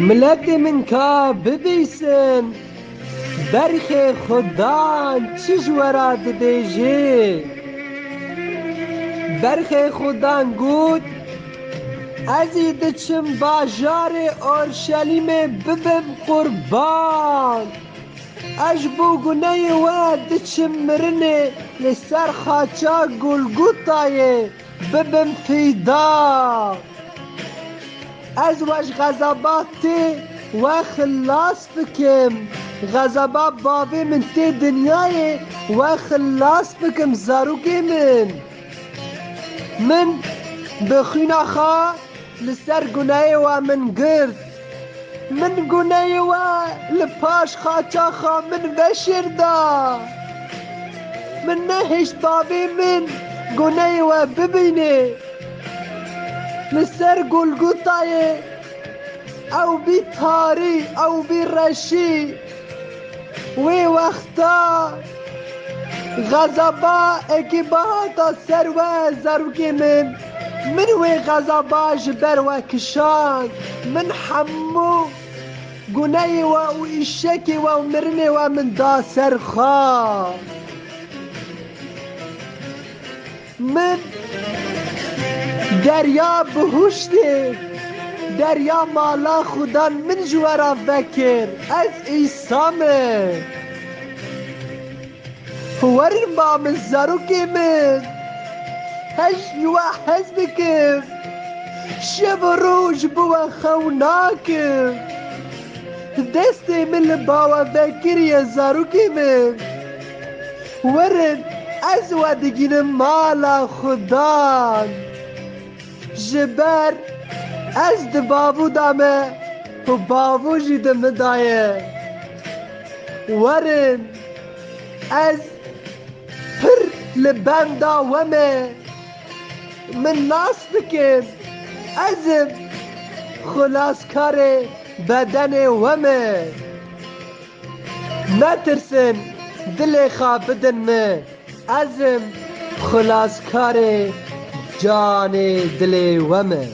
ملت من کا ببیسن برخ خدان چجورا دبیجی برخ خدان گود ازی دچم باجار اورشلیم ببم قربان اش بو گناه و دچم مرنه لسر خاچا گلگوتای ببم فیدا از وش غضبات و خلاص بکم غضبات باوی من تی دنیای و خلاص بکم زاروگی من بخینا خوا لسر گناه و من گرد من گناه و لپاش خاچا خوا من وشردا من نهش باوی من گناه و ببینه لسر گلگوتای او بی تاری او بی رشی وی وقتا غضبا اکی باتا سر و زروگی من وی غضبا جبر و کشان من حمو گناهی و ایشکی و مرنی و من دا سر خواه من دریا بهشته دریا مالا خدا من جوارا فکر از ایسامه ورن با من زاروکی من هش یوا حزبکم شب و روز بوا خوناکم دستی من لباوا فکری زاروکی من ورن از ودگین مالا خدا جبر از د بابو دامه و بابو جی دم دایه ورن از پر لبم دا ومه من ناس بکن ازم خلاص کار بدن ومه نترسن دل خواه بدن مه ازم خلاص کار جان دل ومه